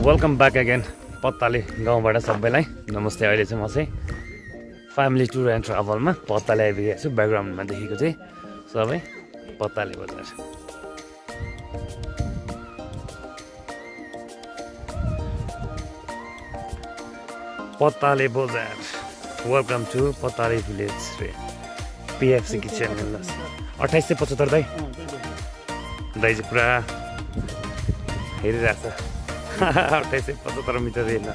Welcome back again पत्ताले गाउँबाट सबैलाई नमस्ते। अहिले चाहिँ म चाहिँ फ्यामिली टुर एन्ड ट्राभलमा पत्ताले आइपुगेको छु। ब्याकग्राउन्डमा देखेको चाहिँ सबै पत्ताले बजार। पत्ताले बजार, वेलकम टु पत्ताले भिलेज रे पिएफसी किचन। 2875 दाइ दाइ चाहिँ पुरा हेरिरहेको छ। 2875 मिटर हेर्न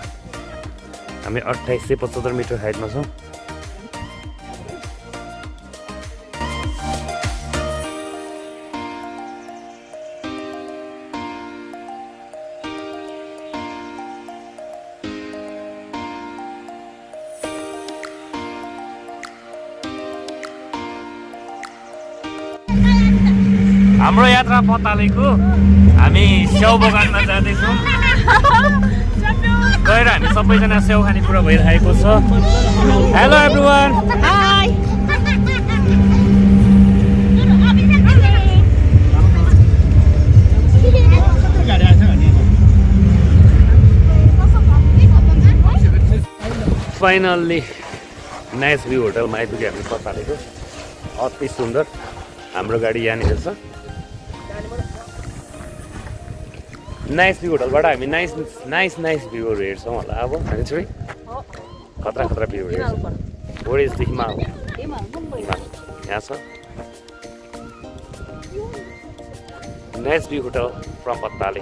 हामी 2875 मिटर हाइटमा छौँ। हाम्रो यात्रा पत्तालेको हामी स्याउ बगानमा जाँदैछौँ। गएर हामी सबैजना स्याउ खाने कुरा भइरहेको छ। हेलो एभ्रिवान, हाय। फाइनल्ली नाइस भ्यू होटलमा आइपुग्यो हामी पत्तालेको। अति सुन्दर हाम्रो गाडी यहाँनिर छ। नाइस भ्यू होटलबाट हामी नाइस भ्यूहरू हेर्छौँ होला। अब हामी चाहिँ खतरा भ्यूहरू हेर्छौँ। ओरेजदेखि हिमाल यहाँ छ। Nice view hotel from Pattale.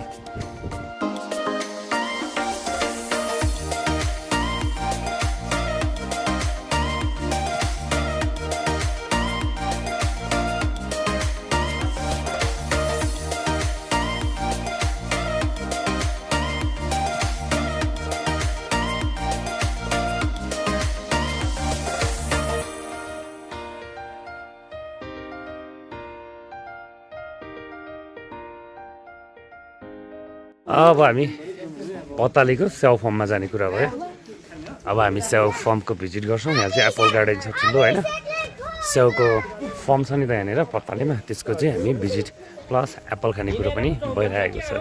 अब हामी पत्तालेको स्याउ फर्ममा जाने कुरा भयो। अब हामी स्याउ फर्मको भिजिट गर्छौँ। यहाँ चाहिँ एप्पल गार्डन छ ठुलो होइन। स्याउको फर्म छ नि त यहाँनिर पत्तालेमा, त्यसको चाहिँ हामी भिजिट प्लस एप्पल खाने कुरो पनि भइरहेको छ।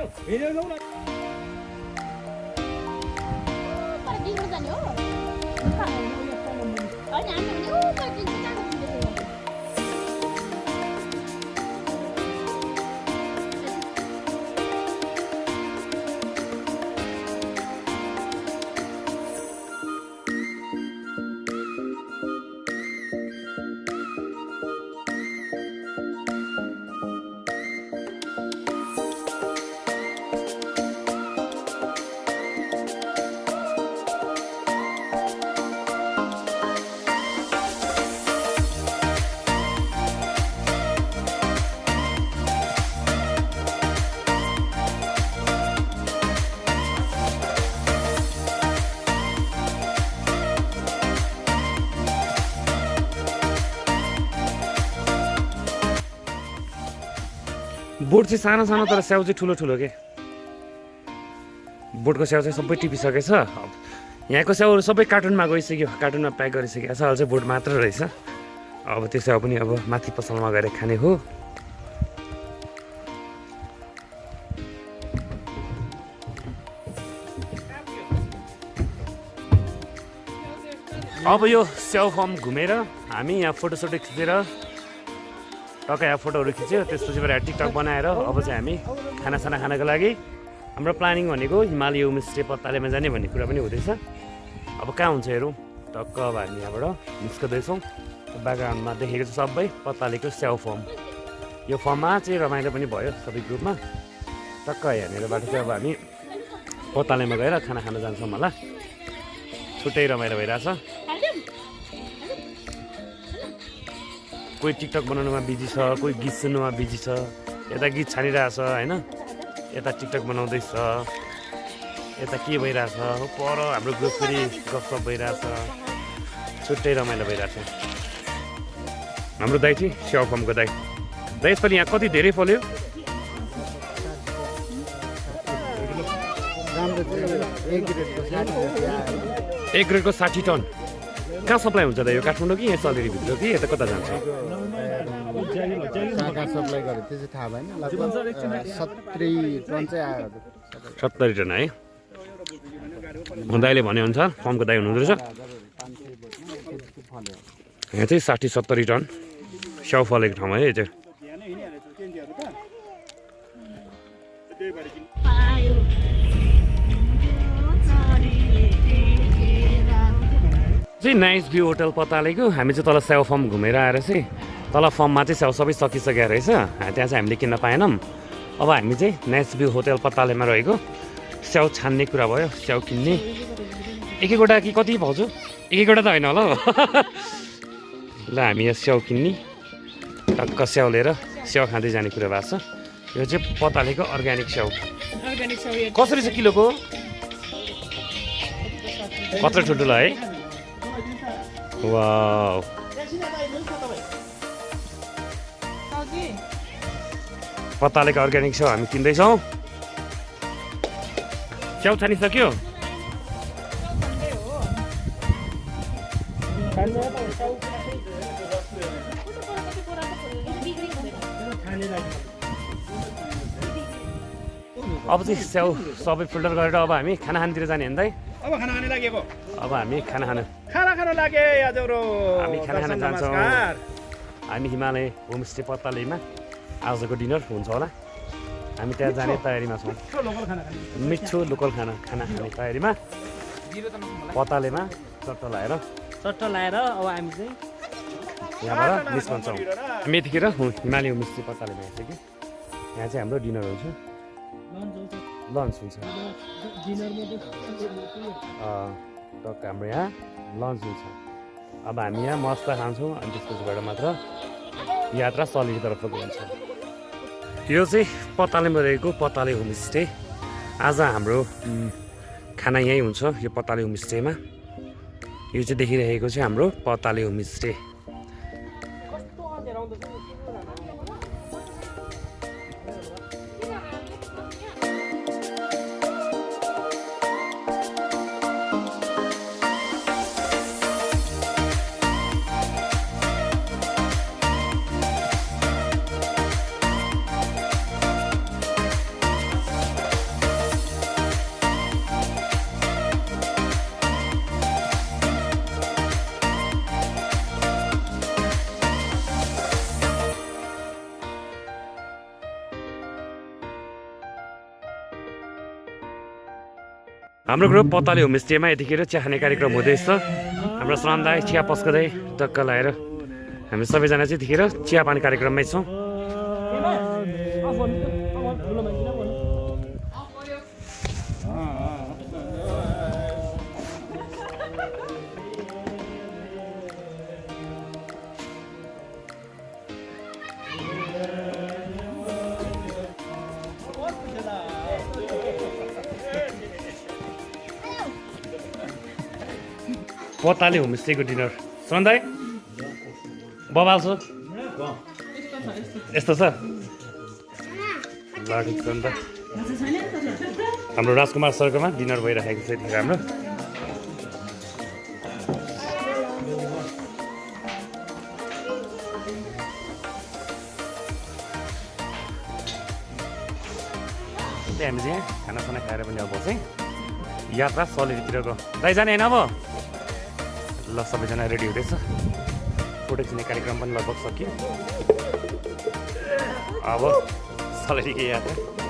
बोट चाहिँ सानो सानो तर स्याउ चाहिँ ठुलो ठुलो के। बोटको स्याउ चाहिँ सबै टिपिसकेछ। अब यहाँको स्याउहरू सबै कार्टुनमा गइसक्यो, कार्टुनमा प्याक गरिसक्यो छ। अहिले चाहिँ बोट मात्र रहेछ। अब त्यो स्याउ पनि अब माथि पसलमा गएर खाने हो। अब यो स्याउ फर्म घुमेर हामी यहाँ फोटोसोटो खिचेर टक्कै यहाँ फोटोहरू खिच्यो। त्यसपछि फेरि टिकटक बनाएर अब चाहिँ हामी खानासाना खानको लागि हाम्रो प्लानिङ भनेको हिमालय होमस्टे पत्तालेमा जाने भन्ने कुरा पनि हुँदैछ। अब कहाँ हुन्छ हेरौँ। टक्क अब हामी यहाँबाट निस्कँदैछौँ। ब्याकग्राउन्डमा देखेको छ सबै पत्तालेको स्याउ फर्म। यो फर्ममा चाहिँ रमाइलो पनि भयो सबै ग्रुपमा। टक्क यहाँनिरबाट चाहिँ अब हामी पत्तालेमा गएर खाना खान जान्छौँ होला। छुट्टै रमाइलो भइरहेछ। कोही टिकटक बनाउनुमा बिजी छ, कोही गीत सुन्नुमा बिजी छ। यता गीत छानिरहेछ होइन, यता टिकटक बनाउँदैछ, यता के भइरहेछ। पर हाम्रो ग्रुप फेरि गफसफ भइरहेछ। छुट्टै रमाइलो भइरहेछ। हाम्रो दाइ चाहिँ स्याउ फर्मको दाइ। दाइ यसपालि यहाँ कति धेरै फल्यो? एक ग्रेडको 60 टन। कहाँ सप्लाई हुन्छ त यो? काठमाडौँ कि यहाँ चलेरी भित्र कि यता कता जान्छ? सप्लाई गरेँ त्यो चाहिँ थाहा भएन। लगभग 70 टन चाहिँ आयो। 70 टन है। दाइले भनेअनुसार फर्मको दाइ हुनुहुँदो रहेछ। यहाँ चाहिँ 60-70 टन स्याउ फलेको ठाउँ है यो चाहिँ। चाहिँ नाइस भ्यू होटल पतालेको। हामी चाहिँ तल स्याउ फर्म घुमेर आएर चाहिँ तल फर्ममा चाहिँ स्याउ सबै सकिसकेको रहेछ। त्यहाँ चाहिँ हामीले किन्न पाएनौँ। अब हामी चाहिँ नाइस भ्यू होटल पतालेमा रहेको स्याउ छान्ने कुरा भयो, स्याउ किन्ने। एक एकवटा कि कति भाउजू? एक एकवटा त होइन होला हौ। ल हामी यहाँ स्याउ किन्ने, टक्क स्याउ लिएर स्याउ खाँदै जाने कुरा भएको छ। यो चाहिँ पतालेको अर्ग्यानिक स्याउ। कसरी छ किलोको? कत्रो ठुल्ठुलो है? वाउ, पतालेको अर्ग्यानिक स्याउ हामी किन्दैछौँ। स्याउ छानिसक्यो? अब चाहिँ स्याउ सबै फिल्टर गरेर अब हामी खाना खानतिर जाने होइन दाइ? अब खाना खाने लागेको। अब हामी खाना खान लागे हजुरहरु। हामी खाना खान जान्छौँ। हामी हिमालय होमस्टे पतालेमा आजको डिनर हुन्छ होला। हामी त्यहाँ जाने तयारीमा छौँ। मिठो लोकल खाना खाने तयारीमा पतालेमा चट्ट लाएर अब हामी चाहिँ यहाँबाट निस्कन्छौँ। हामी यतिखेर हिमालय होमस्टे पतालेमा आइसक्यो। यहाँ चाहिँ हाम्रो डिनर हुन्छ, लन्च हुन्छ। टक्क हाम्रो यहाँ लन्च हुन्छ। अब हामी यहाँ मस्त खान्छौँ अनि त्यसपछिबाट मात्र यात्रा सलिडीतर्फको हुन्छ। यो चाहिँ पतालेमा रहेको पताले होमस्टे। आज हाम्रो खाना यहीँ हुन्छ यो पताले होमस्टेमा। यो चाहिँ देखिरहेको चाहिँ हाम्रो पताले होमस्टे। हाम्रो ग्रुप पताले होमस्टेमा यतिखेर चिया खाने कार्यक्रम हुँदैछ। हाम्रो श्रम दाइ चिया पस्कँदै टक्क लाएर हामी सबैजना चाहिँ यतिखेर चिया पानी कार्यक्रममै छौँ। पताले होमस्टेको डिनर सन्दाई बबाल छ यस्तो छ। ल ठिक छ नि त। हाम्रो राजकुमार सरकोमा डिनर भइराखेको छ यतिखेर हाम्रो। हामी चाहिँ खानासाना खाएर पनि अब चाहिँ यात्रा सलिडीतिरको दाइ जाने होइन अब। ल सबैजना रेडी हुँदैछ। फोटो खिच्ने कार्यक्रम पनि लगभग सक्यो। अब सलिडीको यात्रा